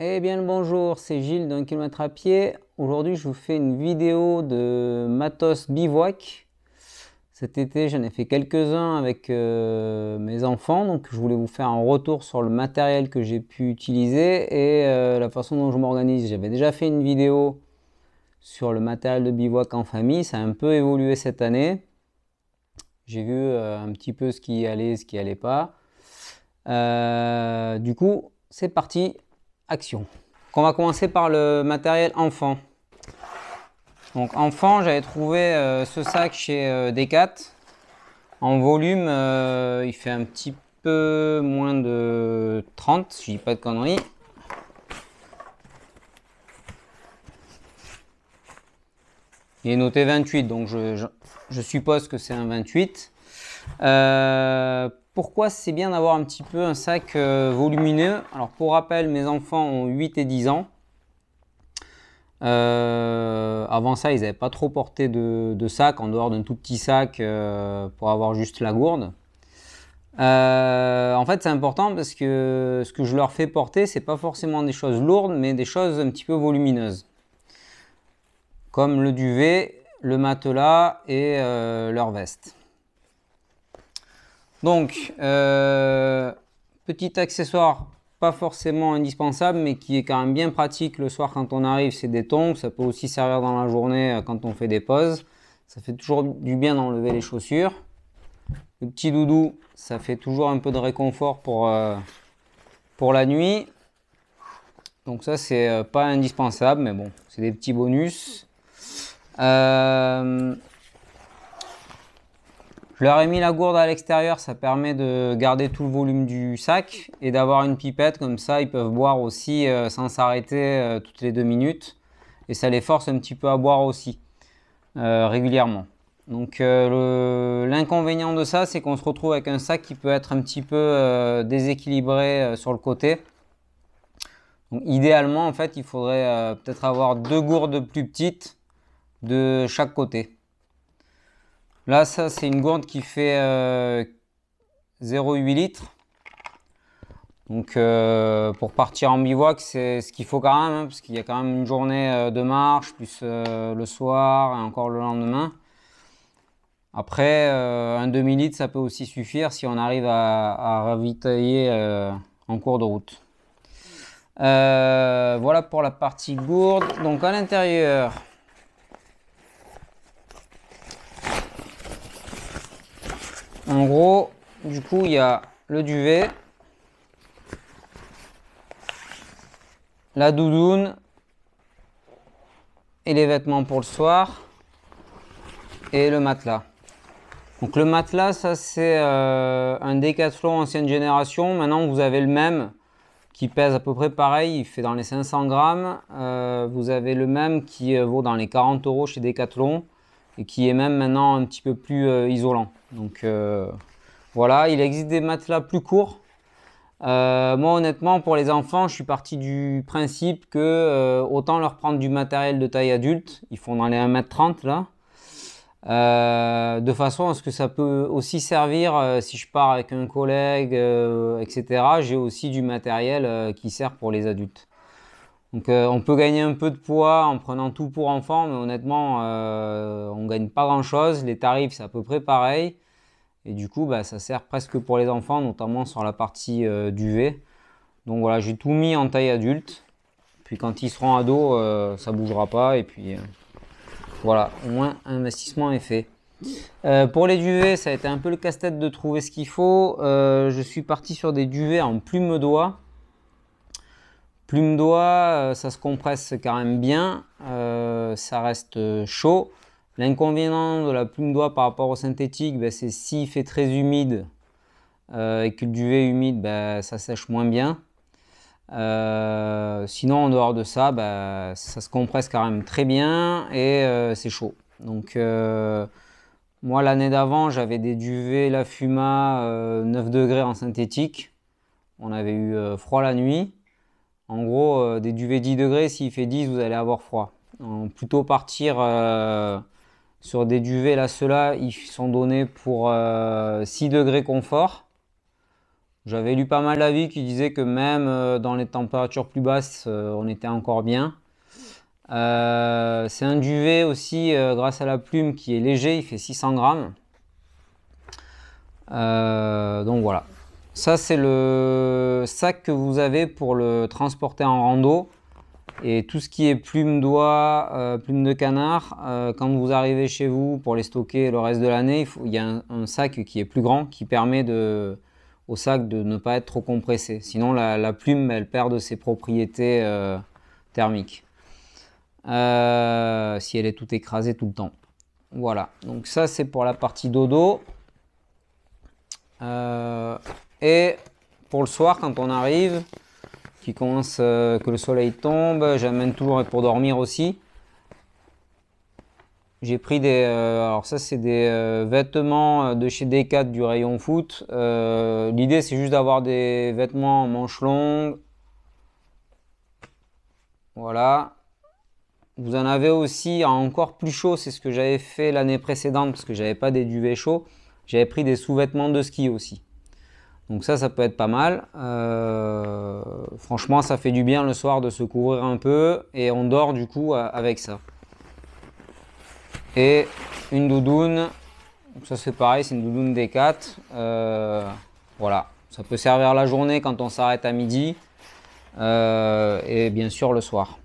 Eh bien le bonjour, c'est Gilles d'un kilomètre à pied. Aujourd'hui je vous fais une vidéo de matos bivouac. Cet été j'en ai fait quelques-uns avec mes enfants, donc je voulais vous faire un retour sur le matériel que j'ai pu utiliser et la façon dont je m'organise. J'avais déjà fait une vidéo sur le matériel de bivouac en famille, ça a un peu évolué cette année. J'ai vu un petit peu ce qui allait, ce qui allait pas. Du coup, c'est parti, action. Donc, on va commencer par le matériel enfant. Donc enfant, j'avais trouvé ce sac chez Decat. En volume, il fait un petit peu moins de 30, si je dis pas de conneries. Il est noté 28, donc je suppose que c'est un 28. Pourquoi c'est bien d'avoir un petit peu un sac volumineux? Alors pour rappel, mes enfants ont 8 et 10 ans. Avant ça, ils n'avaient pas trop porté de sac, en dehors d'un tout petit sac pour avoir juste la gourde. En fait, c'est important parce que ce que je leur fais porter, c'est pas forcément des choses lourdes, mais des choses un petit peu volumineuses. Comme le duvet, le matelas et leur veste. Donc, petit accessoire pas forcément indispensable, mais qui est quand même bien pratique le soir quand on arrive, c'est des tongs. Ça peut aussi servir dans la journée quand on fait des pauses. Ça fait toujours du bien d'enlever les chaussures. Le petit doudou, ça fait toujours un peu de réconfort pour la nuit. Donc ça, c'est pas indispensable, mais bon, c'est des petits bonus. Je leur ai mis la gourde à l'extérieur, ça permet de garder tout le volume du sac et d'avoir une pipette, comme ça ils peuvent boire aussi sans s'arrêter toutes les 2 minutes. Et ça les force un petit peu à boire aussi régulièrement. Donc l'inconvénient de ça, c'est qu'on se retrouve avec un sac qui peut être un petit peu déséquilibré sur le côté. Donc idéalement, en fait, il faudrait peut-être avoir 2 gourdes plus petites de chaque côté. Là, ça, c'est une gourde qui fait 0,8 litres. Donc, pour partir en bivouac, c'est ce qu'il faut quand même, hein, parce qu'il y a quand même une journée de marche, plus le soir et encore le lendemain. Après, un demi-litre, ça peut aussi suffire si on arrive à ravitailler en cours de route. Voilà pour la partie gourde. Donc, à l'intérieur, en gros, du coup, il y a le duvet, la doudoune et les vêtements pour le soir et le matelas. Donc le matelas, ça c'est un Decathlon ancienne génération. Maintenant vous avez le même qui pèse à peu près pareil, il fait dans les 500 grammes. Vous avez le même qui vaut dans les 40 € chez Decathlon et qui est même maintenant un petit peu plus isolant. Donc voilà, il existe des matelas plus courts. Moi honnêtement pour les enfants je suis parti du principe que autant leur prendre du matériel de taille adulte, ils font dans les 1,30 m là, de façon à ce que ça peut aussi servir si je pars avec un collègue etc. J'ai aussi du matériel qui sert pour les adultes. Donc on peut gagner un peu de poids en prenant tout pour enfants, mais honnêtement on gagne pas grand chose, les tarifs c'est à peu près pareil. Et du coup, bah, ça sert presque pour les enfants, notamment sur la partie duvet. Donc voilà, j'ai tout mis en taille adulte. Puis quand ils seront ados, ça bougera pas. Et puis voilà, au moins investissement est fait. Pour les duvets, ça a été un peu le casse-tête de trouver ce qu'il faut. Je suis parti sur des duvets en plume d'oie. Plume d'oie, ça se compresse quand même bien. Ça reste chaud. L'inconvénient de la plume d'oie par rapport au synthétique, ben, c'est s'il fait très humide et que le duvet est humide, ben, ça sèche moins bien. Sinon, en dehors de ça, ben, ça se compresse quand même très bien et c'est chaud. Donc, moi, l'année d'avant, j'avais des duvets La Fuma 9 degrés en synthétique. On avait eu froid la nuit. En gros, des duvets 10 degrés, s'il fait 10, vous allez avoir froid. Plutôt partir sur des duvets, là, ceux-là, ils sont donnés pour 6 degrés confort. J'avais lu pas mal d'avis qui disaient que même dans les températures plus basses, on était encore bien. C'est un duvet aussi grâce à la plume qui est léger, il fait 600 grammes. Donc voilà. Ça c'est le sac que vous avez pour le transporter en rando. Et tout ce qui est plume d'oie, plume de canard, quand vous arrivez chez vous pour les stocker le reste de l'année, il y a un sac qui est plus grand qui permet au sac de ne pas être trop compressé. Sinon la plume elle perd de ses propriétés thermiques. Si elle est toute écrasée tout le temps. Voilà, donc ça c'est pour la partie dodo. Et pour le soir quand on arrive, qui commence, que le soleil tombe, j'amène toujours pour dormir aussi. J'ai pris des, alors ça c'est des vêtements de chez Decat du rayon foot. L'idée c'est juste d'avoir des vêtements en manches longues. Voilà. Vous en avez aussi encore plus chaud, c'est ce que j'avais fait l'année précédente parce que j'avais pas des duvets chauds. J'avais pris des sous-vêtements de ski aussi. Donc ça peut être pas mal. Franchement, ça fait du bien le soir de se couvrir un peu et on dort du coup avec ça. Et une doudoune, donc ça c'est pareil, c'est une doudoune Decat. Voilà, ça peut servir la journée quand on s'arrête à midi et bien sûr le soir.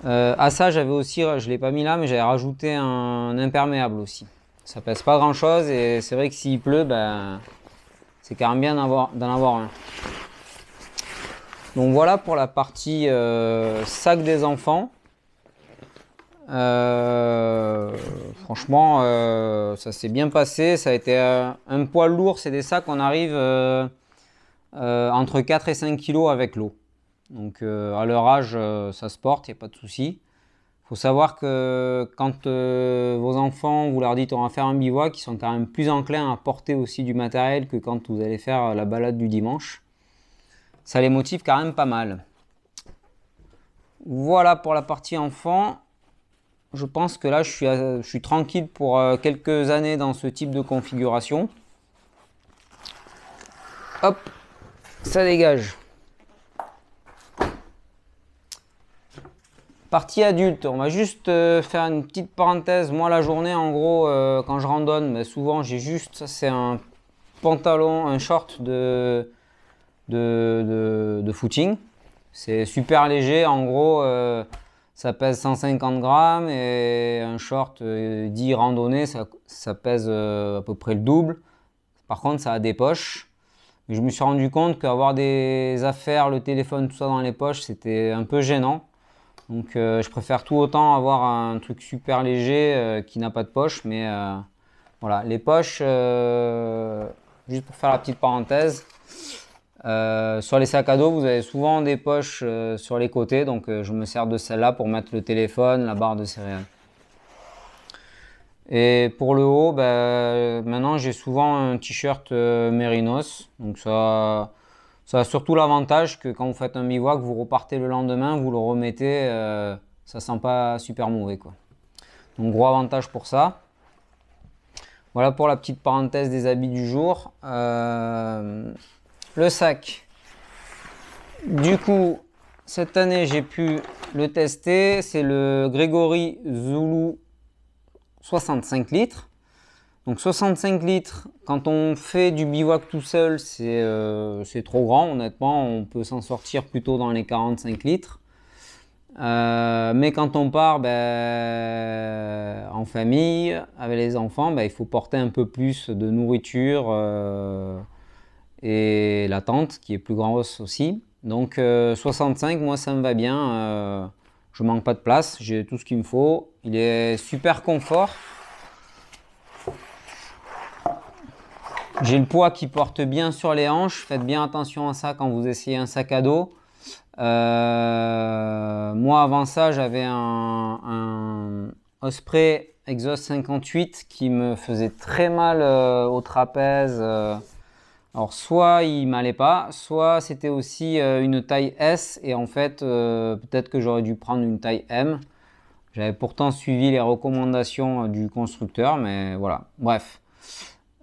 À ça j'avais aussi, je l'ai pas mis là, mais j'avais rajouté un imperméable aussi. Ça pèse pas grand chose et c'est vrai que s'il pleut, ben c'est quand même bien d'en avoir un. Donc voilà pour la partie sac des enfants. Franchement, ça s'est bien passé. Ça a été un poids lourd. C'est des sacs, on arrive entre 4 et 5 kilos avec l'eau. Donc à leur âge, ça se porte, il n'y a pas de souci. Il faut savoir que quand vos enfants, vous leur dites on va faire un bivouac, ils sont quand même plus enclins à porter aussi du matériel que quand vous allez faire la balade du dimanche. Ça les motive quand même pas mal. Voilà pour la partie enfant. Je pense que là je suis tranquille pour quelques années dans ce type de configuration. Hop, ça dégage. Partie adulte, on va juste faire une petite parenthèse. Moi la journée en gros quand je randonne, mais souvent j'ai juste, ça c'est un pantalon, un short de footing. C'est super léger, en gros ça pèse 150 grammes et un short dit randonnée ça pèse à peu près le double. Par contre ça a des poches. Mais je me suis rendu compte qu'avoir des affaires, le téléphone, tout ça dans les poches, c'était un peu gênant. Donc je préfère tout autant avoir un truc super léger qui n'a pas de poche. Mais voilà, les poches, juste pour faire la petite parenthèse, sur les sacs à dos, vous avez souvent des poches sur les côtés. Donc je me sers de celle-là pour mettre le téléphone, la barre de céréales. Et pour le haut, maintenant j'ai souvent un t-shirt Mérinos. Donc ça a surtout l'avantage que quand vous faites un bivouac, vous repartez le lendemain, vous le remettez, ça sent pas super mauvais quoi. Donc gros avantage pour ça. Voilà pour la petite parenthèse des habits du jour. Le sac. Du coup, cette année j'ai pu le tester. C'est le Gregory Zulu 65 litres. Donc 65 litres, quand on fait du bivouac tout seul, c'est trop grand, honnêtement, on peut s'en sortir plutôt dans les 45 litres. Mais quand on part en famille, avec les enfants, il faut porter un peu plus de nourriture et la tente qui est plus grosse aussi. Donc 65, moi ça me va bien, je manque pas de place, j'ai tout ce qu'il me faut. Il est super confort. J'ai le poids qui porte bien sur les hanches. Faites bien attention à ça quand vous essayez un sac à dos. Moi, avant ça, j'avais un Osprey Exos 58 qui me faisait très mal au trapèze. Alors, soit il m'allait pas, soit c'était aussi une taille S. Et en fait, peut-être que j'aurais dû prendre une taille M. J'avais pourtant suivi les recommandations du constructeur, mais voilà. Bref.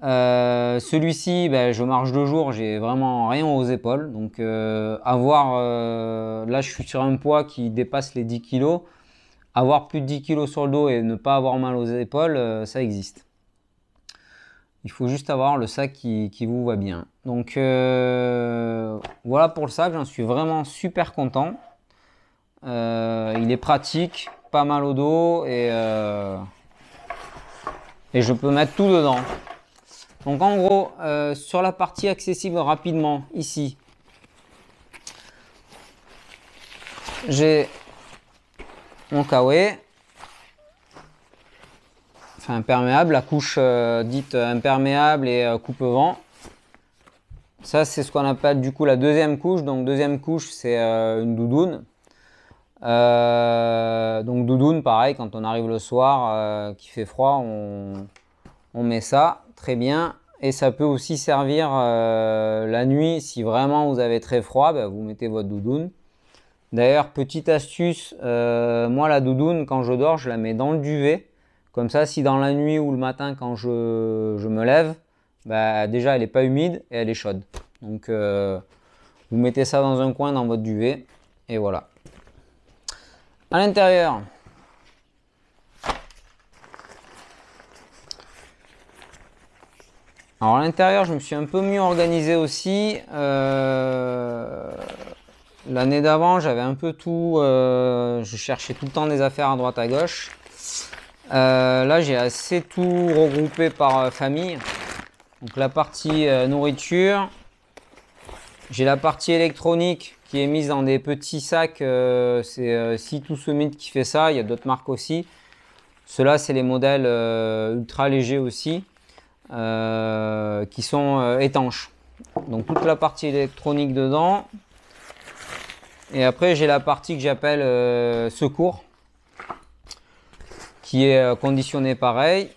Celui-ci, ben, je marche de jour, j'ai vraiment rien aux épaules. Donc là je suis sur un poids qui dépasse les 10 kg. Avoir plus de 10 kg sur le dos et ne pas avoir mal aux épaules, ça existe. Il faut juste avoir le sac qui vous va bien. Donc voilà pour le sac, j'en suis vraiment super content. Il est pratique, pas mal au dos et je peux mettre tout dedans. Donc en gros, sur la partie accessible rapidement, ici, j'ai mon kawaii, enfin imperméable, la couche dite imperméable et coupe-vent. Ça c'est ce qu'on appelle du coup la deuxième couche. Donc deuxième couche c'est une doudoune. Donc doudoune pareil, quand on arrive le soir, qu'il fait froid, on met ça, très bien. Et ça peut aussi servir la nuit, si vraiment vous avez très froid, ben, vous mettez votre doudoune. D'ailleurs, petite astuce, moi la doudoune, quand je dors, je la mets dans le duvet. Comme ça, si dans la nuit ou le matin, quand je me lève, bah, déjà elle n'est pas humide et elle est chaude. Donc vous mettez ça dans un coin dans votre duvet et voilà. À l'intérieur, alors à l'intérieur, je me suis un peu mieux organisé aussi. L'année d'avant, j'avais un peu tout, je cherchais tout le temps des affaires à droite à gauche. Là, j'ai assez tout regroupé par famille. Donc la partie nourriture, j'ai la partie électronique qui est mise dans des petits sacs. C'est C2Summit qui fait ça, il y a d'autres marques aussi. Ceux-là, c'est les modèles ultra légers aussi, qui sont étanches. Donc toute la partie électronique dedans. Et après, j'ai la partie que j'appelle secours, qui est conditionnée pareil.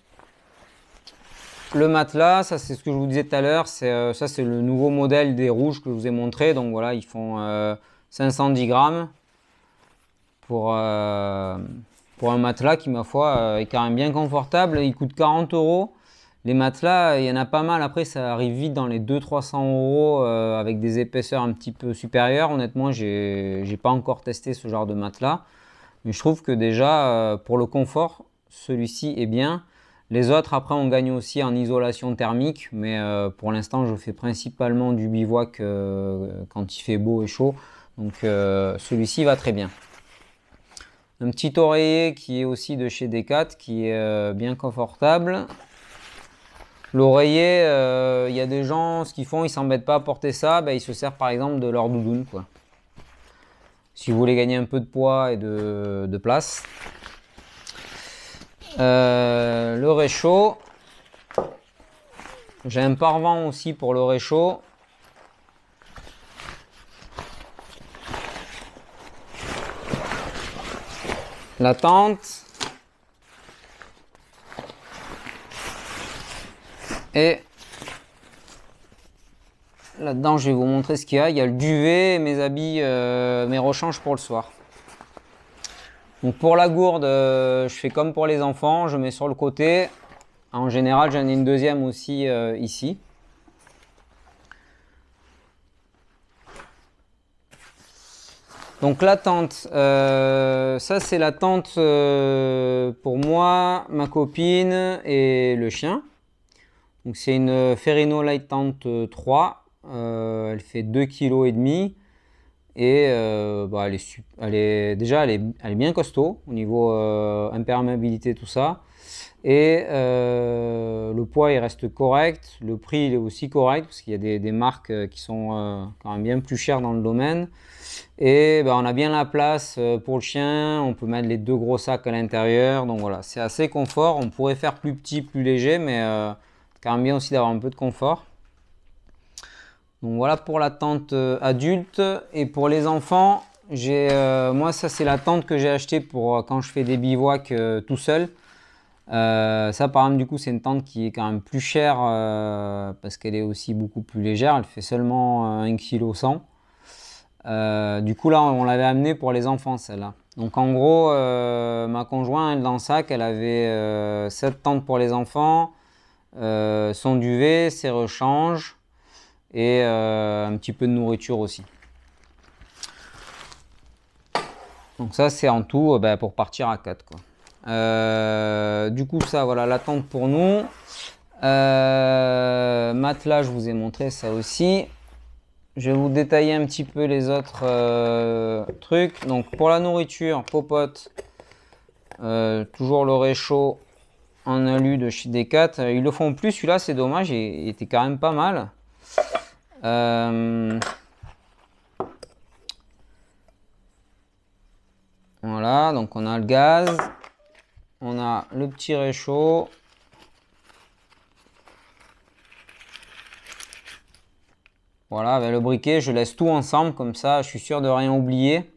Le matelas, ça c'est ce que je vous disais tout à l'heure, ça c'est le nouveau modèle des rouges que je vous ai montré. Donc voilà, ils font 510 grammes pour un matelas qui, ma foi, est quand même bien confortable. Il coûte 40 €. Les matelas, il y en a pas mal. Après, ça arrive vite dans les 200-300 € avec des épaisseurs un petit peu supérieures. Honnêtement, j'ai pas encore testé ce genre de matelas. Mais je trouve que déjà, pour le confort, celui-ci est bien. Les autres, après, on gagne aussi en isolation thermique. Mais pour l'instant, je fais principalement du bivouac quand il fait beau et chaud. Donc celui-ci va très bien. Un petit oreiller qui est aussi de chez Decat, qui est bien confortable. L'oreiller, il y a des gens, ce qu'ils font, ils s'embêtent pas à porter ça, ben, ils se servent par exemple de leur doudoune, quoi. Si vous voulez gagner un peu de poids et de place. Le réchaud. J'ai un pare-vent aussi pour le réchaud. La tente. Et là-dedans, je vais vous montrer ce qu'il y a. Il y a le duvet, mes habits, mes rechanges pour le soir. Donc pour la gourde, je fais comme pour les enfants, je mets sur le côté. En général, j'en ai une deuxième aussi ici. Donc la tente, ça c'est la tente pour moi, ma copine et le chien. Donc c'est une Ferrino Light Tent 3, elle fait 2,5 kg et bah, elle est bien costaud au niveau imperméabilité, tout ça. Et le poids il reste correct, le prix il est aussi correct parce qu'il y a des marques qui sont quand même bien plus chères dans le domaine. Et ben, on a bien la place pour le chien, on peut mettre les deux gros sacs à l'intérieur, donc voilà, c'est assez confort. On pourrait faire plus petit, plus léger, mais c'est quand même bien aussi d'avoir un peu de confort. Donc voilà pour la tente adulte. Et pour les enfants, moi ça c'est la tente que j'ai achetée pour quand je fais des bivouacs tout seul. Ça par exemple du coup c'est une tente qui est quand même plus chère parce qu'elle est aussi beaucoup plus légère, elle fait seulement 1,1 kg. Du coup là on l'avait amenée pour les enfants celle-là. Donc en gros ma conjointe elle, dans le sac elle avait 7 tentes pour les enfants, son duvet, ses rechanges et un petit peu de nourriture aussi. Donc ça c'est en tout pour partir à 4 quoi. Du coup ça voilà la tente pour nous. Matelas, je vous ai montré ça aussi. Je vais vous détailler un petit peu les autres trucs. Donc pour la nourriture, popote, toujours le réchaud en alu de chez Decat. Ils le font plus, celui-là c'est dommage, il était quand même pas mal. Voilà, donc on a le gaz, on a le petit réchaud. Voilà, avec le briquet, je laisse tout ensemble, comme ça je suis sûr de rien oublier.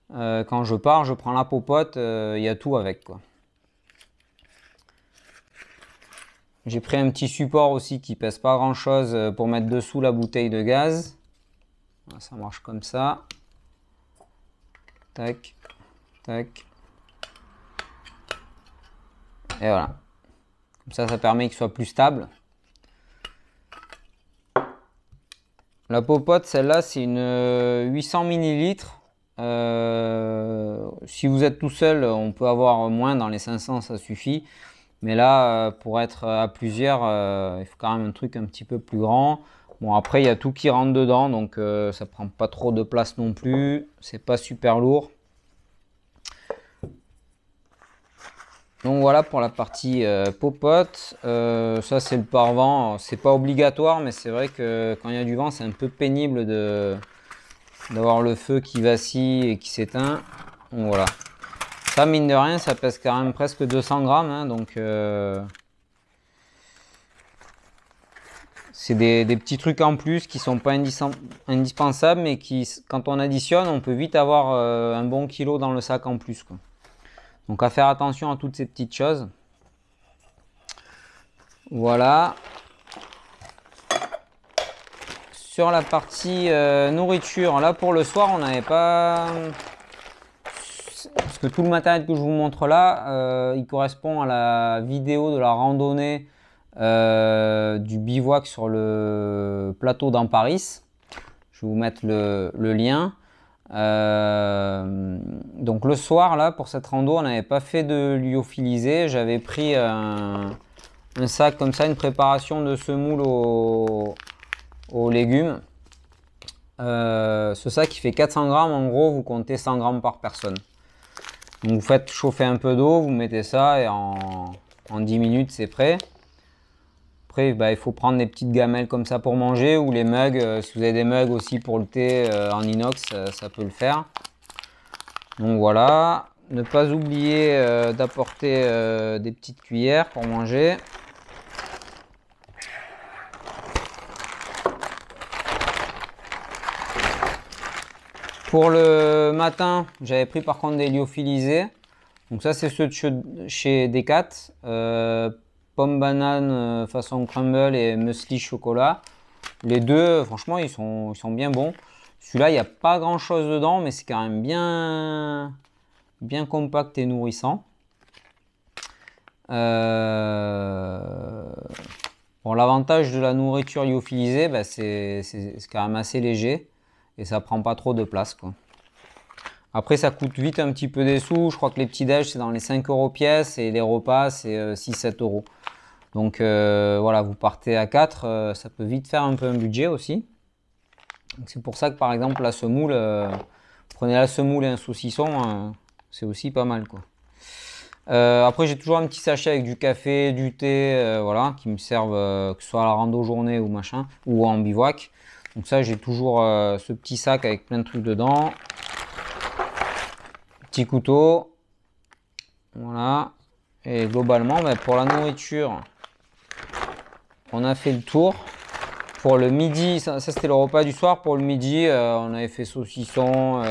Quand je pars, je prends la popote, il y a tout avec quoi. J'ai pris un petit support aussi qui pèse pas grand chose pour mettre dessous la bouteille de gaz. Voilà, ça marche comme ça. Tac, tac. Et voilà. Comme ça permet qu'il soit plus stable. La popote, celle-là, c'est une 800 ml. Si vous êtes tout seul, on peut avoir moins, dans les 500, ça suffit. Mais là, pour être à plusieurs, il faut quand même un truc un petit peu plus grand. Bon, après, il y a tout qui rentre dedans, donc ça prend pas trop de place non plus. C'est pas super lourd. Donc voilà pour la partie popote. Ça, c'est le pare-vent. C'est pas obligatoire, mais c'est vrai que quand il y a du vent, c'est un peu pénible d'avoir le feu qui vacille et qui s'éteint. Donc voilà. Ça, mine de rien, ça pèse quand même presque 200 grammes. Hein, donc, c'est des petits trucs en plus qui sont pas indispensables, mais qui, quand on additionne, on peut vite avoir un bon kilo dans le sac en plus, quoi. Donc, à faire attention à toutes ces petites choses. Voilà. Sur la partie nourriture, là pour le soir, on n'avait pas... Parce que tout le matériel que je vous montre là, il correspond à la vidéo de la randonnée du bivouac sur le plateau d'Amparis. Je vais vous mettre le lien. Donc le soir, là, pour cette rando, on n'avait pas fait de lyophilisé. J'avais pris un sac comme ça, une préparation de semoule aux légumes. Ce sac, il fait 400 grammes. En gros, vous comptez 100 grammes par personne. Donc vous faites chauffer un peu d'eau, vous mettez ça et en 10 minutes, c'est prêt. Après, il faut prendre des petites gamelles comme ça pour manger ou les mugs. Si vous avez des mugs aussi pour le thé en inox, ça peut le faire. Donc voilà. Ne pas oublier d'apporter des petites cuillères pour manger. Pour le matin, j'avais pris par contre des lyophilisés. Donc ça, c'est ceux de chez Decat. Pomme banane façon crumble et muesli chocolat. Les deux, franchement, ils sont bien bons. Celui-là, il n'y a pas grand chose dedans, mais c'est quand même bien compact et nourrissant. Bon, l'avantage de la nourriture lyophilisée, c'est quand même assez léger et ça prend pas trop de place, quoi. Après, ça coûte vite un petit peu des sous. Je crois que les petits déj, c'est dans les 5 € pièce et les repas, c'est 6-7 €. Donc voilà, vous partez à 4, ça peut vite faire un peu un budget aussi. C'est pour ça que par exemple, la semoule, prenez la semoule et un saucisson, c'est aussi pas mal, quoi. Après, j'ai toujours un petit sachet avec du café, du thé, voilà, qui me servent que ce soit à la rando journée ou machin, ou en bivouac. Donc ça, j'ai toujours ce petit sac avec plein de trucs dedans. Petit couteau, voilà. Et globalement, pour la nourriture, on a fait le tour. Pour le midi, ça c'était le repas du soir. Pour le midi, on avait fait saucisson,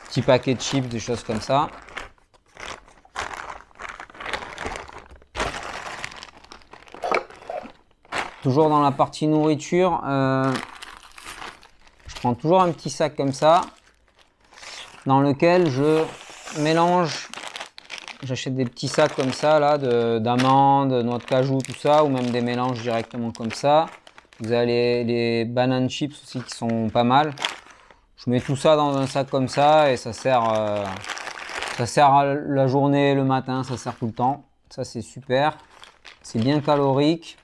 petit paquet de chips, des choses comme ça. Toujours dans la partie nourriture, je prends toujours un petit sac comme ça, dans lequel je mélange j'achète des petits sacs comme ça, là, d'amandes, noix de cajou, tout ça, ou même des mélanges directement comme ça. Vous avez les bananes chips aussi qui sont pas mal. Je mets tout ça dans un sac comme ça et ça sert la journée, le matin, ça sert tout le temps. Ça, c'est super. C'est bien calorique.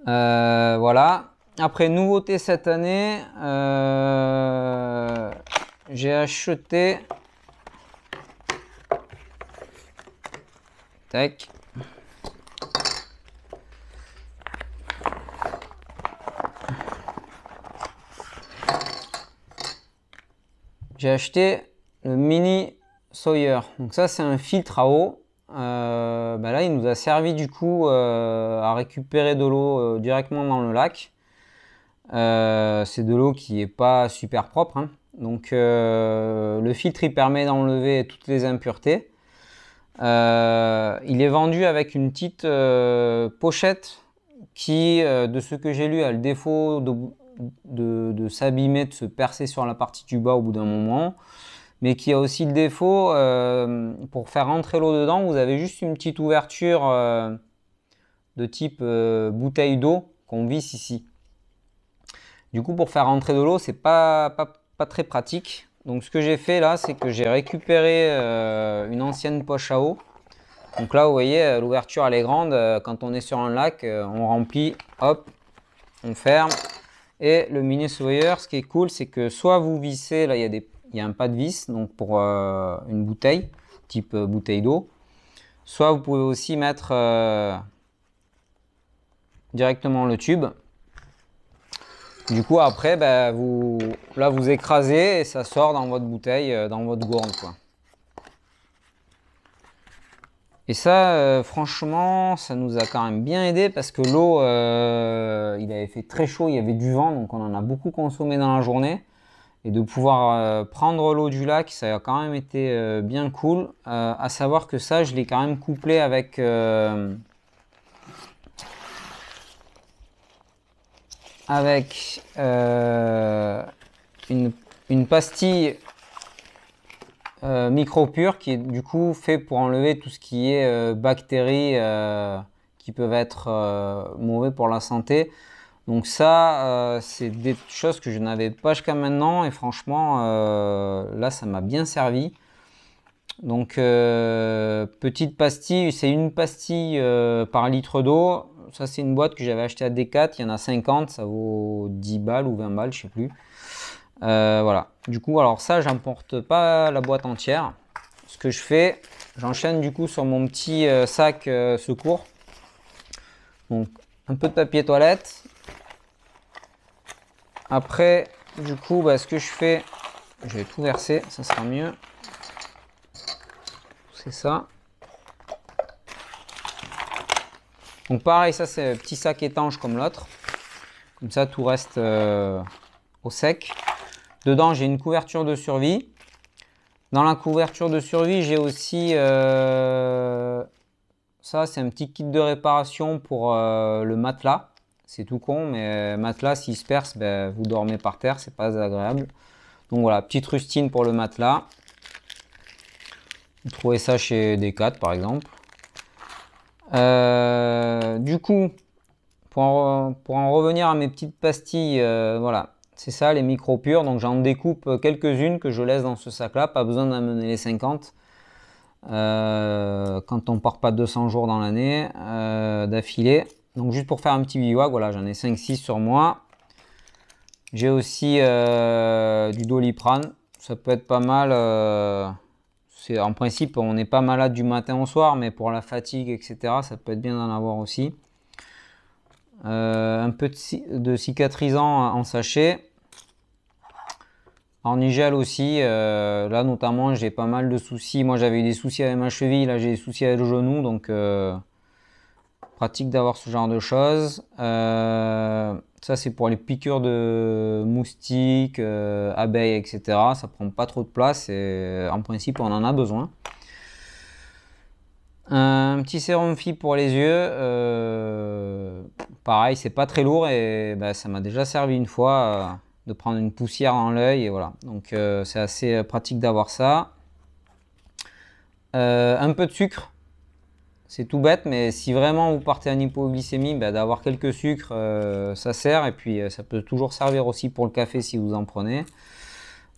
Voilà. Après, nouveauté cette année, j'ai acheté... Tac. J'ai acheté le Mini Sawyer. Donc ça, c'est un filtre à eau. Là, il nous a servi du coup à récupérer de l'eau directement dans le lac. C'est de l'eau qui est pas super propre, hein. Donc le filtre, il permet d'enlever toutes les impuretés. Il est vendu avec une petite pochette qui, de ce que j'ai lu, a le défaut de s'abîmer, de se percer sur la partie du bas au bout d'un moment, mais qui a aussi le défaut, pour faire rentrer l'eau dedans, vous avez juste une petite ouverture de type bouteille d'eau qu'on visse ici. Du coup, pour faire rentrer de l'eau, c'est pas très pratique. Donc ce que j'ai fait là, c'est que j'ai récupéré une ancienne poche à eau. Donc là, vous voyez, l'ouverture elle est grande. Quand on est sur un lac, on remplit, hop, on ferme. Et le Mini Sawyer, ce qui est cool, c'est que soit vous vissez, là il y a un pas de vis, donc pour une bouteille, type bouteille d'eau. Soit vous pouvez aussi mettre directement le tube. Du coup, après, vous écrasez et ça sort dans votre bouteille, dans votre gourde, quoi. Et ça, franchement, ça nous a quand même bien aidé parce que l'eau, il avait fait très chaud, il y avait du vent, donc on en a beaucoup consommé dans la journée. Et de pouvoir prendre l'eau du lac, ça a quand même été bien cool. À savoir que ça, je l'ai quand même couplé avec... une pastille micro-pure qui est du coup fait pour enlever tout ce qui est bactéries qui peuvent être mauvais pour la santé. Donc ça, c'est des choses que je n'avais pas jusqu'à maintenant et franchement, là, ça m'a bien servi. Donc, petite pastille, c'est une pastille par litre d'eau. Ça, c'est une boîte que j'avais achetée à Decat. Il y en a 50, ça vaut 10 balles ou 20 balles, je sais plus. Voilà. Du coup, alors ça, j'emporte pas la boîte entière. Ce que je fais, j'enchaîne du coup sur mon petit sac secours. Donc, un peu de papier toilette. Après, du coup, ce que je fais, je vais tout verser, ça sera mieux. C'est ça. Donc pareil, ça c'est un petit sac étanche comme l'autre. Comme ça, tout reste au sec. Dedans, j'ai une couverture de survie. Dans la couverture de survie, j'ai aussi... ça, c'est un petit kit de réparation pour le matelas. C'est tout con, mais matelas, s'il se perce, vous dormez par terre, c'est pas agréable. Donc voilà, petite rustine pour le matelas. Vous trouvez ça chez Decat, par exemple. Du coup, pour en revenir à mes petites pastilles, voilà, c'est ça, les micro-pures. Donc j'en découpe quelques-unes que je laisse dans ce sac-là. Pas besoin d'amener les 50. Quand on part pas 200 jours dans l'année d'affilée. Donc juste pour faire un petit bivouac, voilà, j'en ai 5-6 sur moi. J'ai aussi du Doliprane. Ça peut être pas mal. En principe, on n'est pas malade du matin au soir, mais pour la fatigue, etc., ça peut être bien d'en avoir aussi. Un peu de cicatrisant en sachet. Ornigel aussi. Là, notamment, j'ai pas mal de soucis. Moi, j'avais eu des soucis avec ma cheville. Là, j'ai des soucis avec le genou. Donc, pratique d'avoir ce genre de choses. Ça, c'est pour les piqûres de moustiques, abeilles, etc. Ça prend pas trop de place et en principe, on en a besoin. Un petit sérum Phi pour les yeux. Pareil, c'est pas très lourd et ça m'a déjà servi une fois de prendre une poussière dans l'œil et voilà. Donc, c'est assez pratique d'avoir ça. Un peu de sucre. C'est tout bête, mais si vraiment vous partez en hypoglycémie, bah, d'avoir quelques sucres, ça sert. Et puis ça peut toujours servir aussi pour le café si vous en prenez.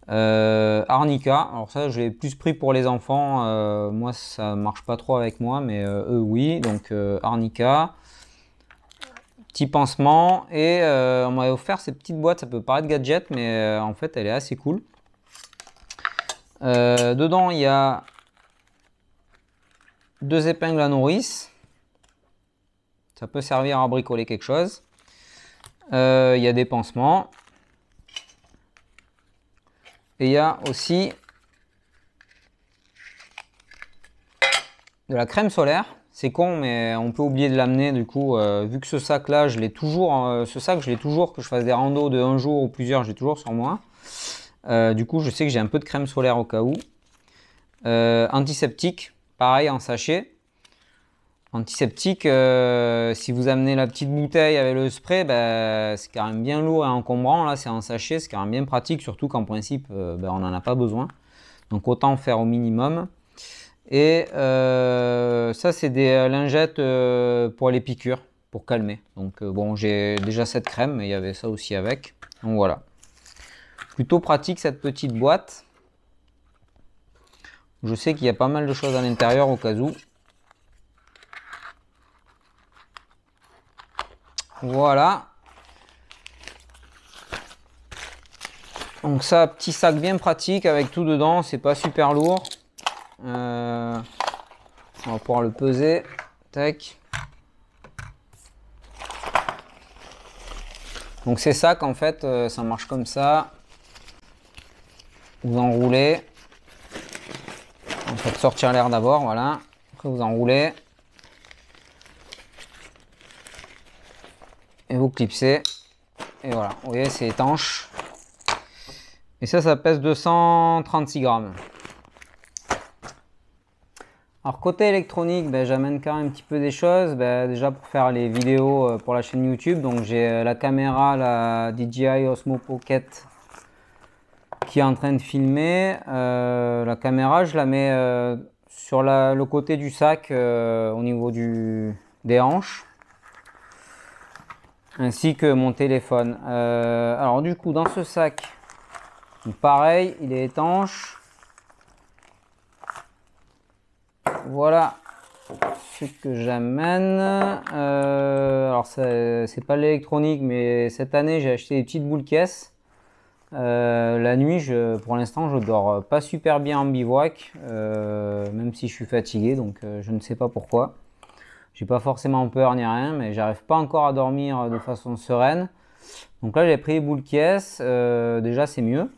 Arnica, alors ça je l'ai plus pris pour les enfants. Moi ça marche pas trop avec moi, mais eux oui. Donc Arnica, petit pansement. Et on m'avait offert ces petites boîtes, ça peut paraître gadget, mais en fait elle est assez cool. Dedans il y a 2 épingles à nourrice. Ça peut servir à bricoler quelque chose. Il y a des pansements. Et il y a aussi de la crème solaire. C'est con, mais on peut oublier de l'amener. Du coup, vu que ce sac-là, je l'ai toujours, que je fasse des randos de un jour ou plusieurs, j'ai toujours sur moi. Du coup, je sais que j'ai un peu de crème solaire au cas où. Antiseptique, pareil en sachet. Antiseptique, si vous amenez la petite bouteille avec le spray, bah, c'est quand même bien lourd et encombrant. Là, c'est en sachet, c'est quand même bien pratique, surtout qu'en principe, bah, on n'en a pas besoin. Donc autant faire au minimum. Et ça, c'est des lingettes pour les piqûres, pour calmer. Donc bon, j'ai déjà cette crème, mais il y avait ça aussi avec. Donc voilà. Plutôt pratique cette petite boîte. Je sais qu'il y a pas mal de choses à l'intérieur au cas où. Voilà. Donc ça, petit sac bien pratique avec tout dedans, c'est pas super lourd. On va pouvoir le peser. Tac. Donc ces sacs en fait, ça marche comme ça. Vous enroulez. Vous faites sortir l'air d'abord, voilà. Après vous enroulez. Et vous clipsez. Et voilà, vous voyez, c'est étanche. Et ça pèse 236 grammes. Alors côté électronique, ben, j'amène quand même un petit peu des choses. Ben, déjà pour faire les vidéos pour la chaîne YouTube. Donc j'ai la caméra, la DJI Osmo Pocket qui est en train de filmer. La caméra, je la mets sur le côté du sac au niveau des hanches. Ainsi que mon téléphone. Alors du coup dans ce sac, pareil, il est étanche. Voilà ce que j'amène. Alors c'est pas l'électronique, mais cette année j'ai acheté des petites boules caisses. La nuit, pour l'instant, je dors pas super bien en bivouac, même si je suis fatigué, donc je ne sais pas pourquoi. J'ai pas forcément peur ni rien, mais j'arrive pas encore à dormir de façon sereine. Donc là, j'ai pris les boules caisses. Déjà, c'est mieux.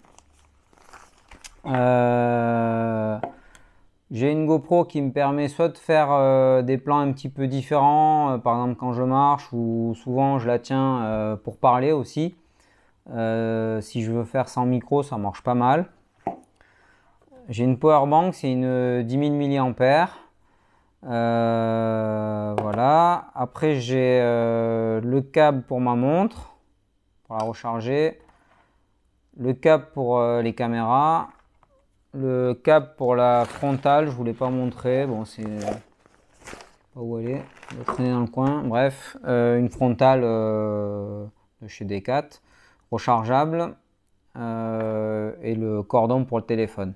J'ai une GoPro qui me permet soit de faire des plans un petit peu différents, par exemple quand je marche, ou souvent je la tiens pour parler aussi. Si je veux faire sans micro, ça marche pas mal. J'ai une powerbank, c'est une 10 000 mAh. Voilà. Après, j'ai le câble pour ma montre, pour la recharger. Le câble pour les caméras. Le câble pour la frontale, je voulais pas montrer. Bon, c'est pas où elle est. Elle va traîner dans le coin. Bref, une frontale de chez Decat, rechargeable. Et le cordon pour le téléphone.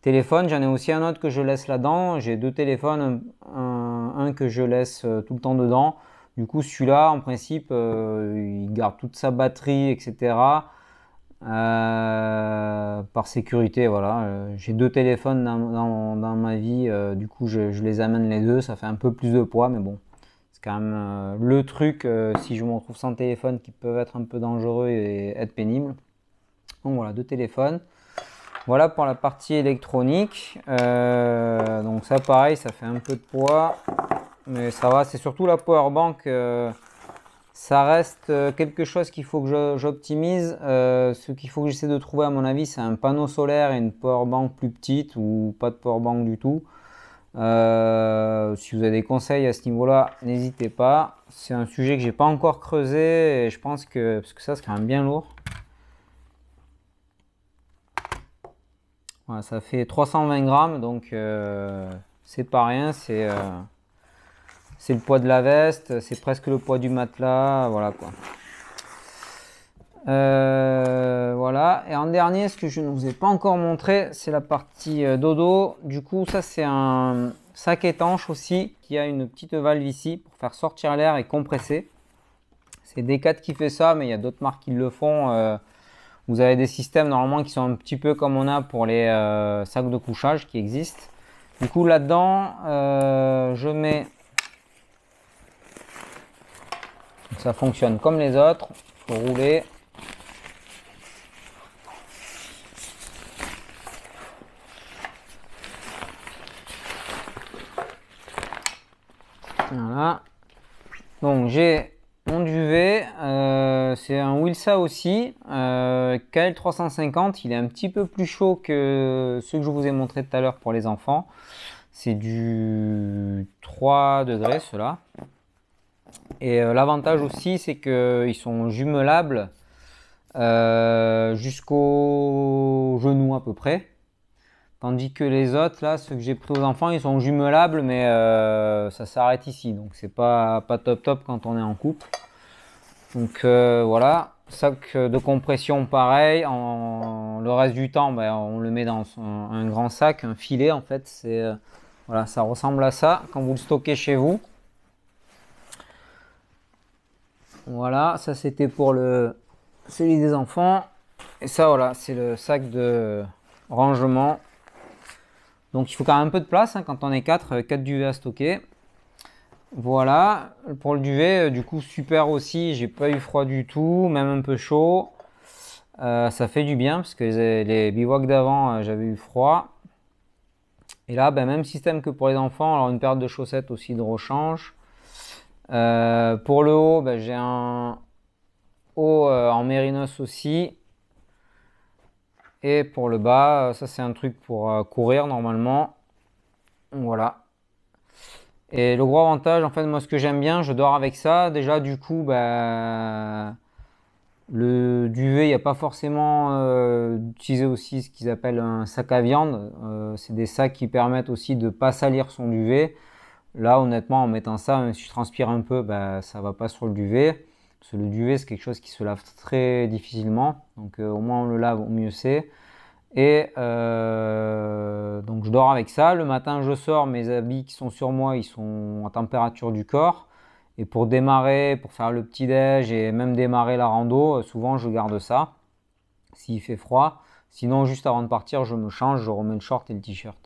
Téléphone, j'en ai aussi un autre que je laisse là-dedans. J'ai 2 téléphones, un que je laisse tout le temps dedans. Du coup, celui-là, en principe, il garde toute sa batterie, etc. Par sécurité, voilà. J'ai 2 téléphones dans ma vie. Du coup, je les amène les 2. Ça fait un peu plus de poids, mais bon. C'est quand même le truc, si je me retrouve sans téléphone, qui peut être un peu dangereux et être pénible. Donc voilà, 2 téléphones. Voilà pour la partie électronique. Donc ça pareil, ça fait un peu de poids, mais ça va. C'est surtout la powerbank. Ça reste quelque chose qu'il faut que j'optimise. Ce qu'il faut que j'essaie de trouver à mon avis, c'est un panneau solaire et une powerbank plus petite ou pas de powerbank du tout. Si vous avez des conseils à ce niveau-là, n'hésitez pas. C'est un sujet que j'ai pas encore creusé et je pense que, parce que ça c'est quand même bien lourd. Voilà, ça fait 320 grammes, donc c'est pas rien, c'est le poids de la veste, c'est presque le poids du matelas, voilà quoi. Voilà, et en dernier, ce que je ne vous ai pas encore montré, c'est la partie dodo. Du coup, ça c'est un sac étanche aussi, qui a une petite valve ici pour faire sortir l'air et compresser. C'est Decat qui fait ça, mais il y a d'autres marques qui le font. Vous avez des systèmes normalement qui sont un petit peu comme on a pour les sacs de couchage qui existent. Du coup, là-dedans, je mets... Ça fonctionne comme les autres, il faut rouler. Voilà. Donc j'ai mon duvet, c'est un Wilsa aussi, KL350, il est un petit peu plus chaud que ceux que je vous ai montré tout à l'heure pour les enfants. C'est du 3 degrés ceux-là. Et l'avantage aussi c'est qu'ils sont jumelables jusqu'au genou à peu près. Tandis que les autres, là, ceux que j'ai pris aux enfants, ils sont jumelables, mais ça s'arrête ici. Donc c'est pas top top quand on est en couple. Donc voilà, sac de compression pareil. Le reste du temps, ben, on le met dans un grand sac, un filet en fait. Voilà, ça ressemble à ça quand vous le stockez chez vous. Voilà, ça c'était pour celui des enfants. Et ça voilà, c'est le sac de rangement. Donc il faut quand même un peu de place hein, quand on est 4 duvets à stocker. Voilà, pour le duvet, du coup super aussi, j'ai pas eu froid du tout, même un peu chaud. Ça fait du bien parce que les bivouacs d'avant, j'avais eu froid. Et là, ben, même système que pour les enfants, alors une paire de chaussettes aussi de rechange. Pour le haut, ben, j'ai un haut en mérinos aussi. Et pour le bas, ça c'est un truc pour courir normalement. Voilà. Et le gros avantage, en fait, moi ce que j'aime bien, je dors avec ça. Déjà, du coup, bah, le duvet, il n'y a pas forcément d'utiliser aussi ce qu'ils appellent un sac à viande. C'est des sacs qui permettent aussi de ne pas salir son duvet. Là, honnêtement, en mettant ça, même si je transpire un peu, bah, ça ne va pas sur le duvet. Parce que le duvet, c'est quelque chose qui se lave très difficilement. Donc, au moins on le lave, au mieux c'est. Et donc je dors avec ça. Le matin, je sors, mes habits qui sont sur moi, ils sont à température du corps. Et pour démarrer, pour faire le petit-déj et même démarrer la rando, souvent je garde ça, s'il fait froid. Sinon, juste avant de partir, je me change, je remets le short et le t-shirt.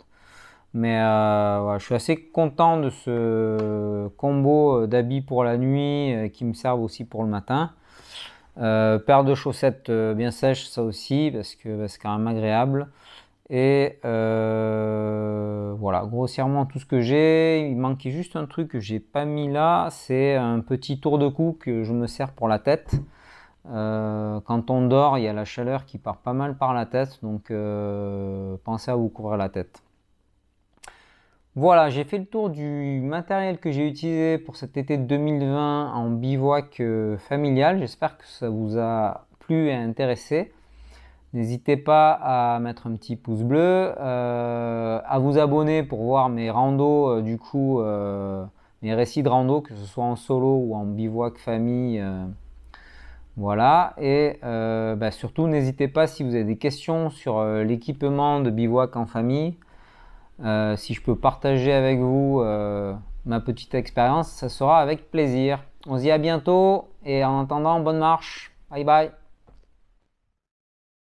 Mais voilà, je suis assez content de ce combo d'habits pour la nuit qui me servent aussi pour le matin. Paire de chaussettes bien sèches, ça aussi, parce que c'est quand même agréable. Et voilà, grossièrement tout ce que j'ai. Il manquait juste un truc que j'ai pas mis là, c'est un petit tour de cou que je me sers pour la tête. Quand on dort, il y a la chaleur qui part pas mal par la tête, donc pensez à vous couvrir la tête. Voilà, j'ai fait le tour du matériel que j'ai utilisé pour cet été 2020 en bivouac familial. J'espère que ça vous a plu et intéressé. N'hésitez pas à mettre un petit pouce bleu, à vous abonner pour voir mes randos, du coup, mes récits de rando, que ce soit en solo ou en bivouac famille. Voilà, et bah, surtout n'hésitez pas si vous avez des questions sur l'équipement de bivouac en famille. Si je peux partager avec vous ma petite expérience, ça sera avec plaisir. On se dit à bientôt et en attendant, bonne marche. Bye bye.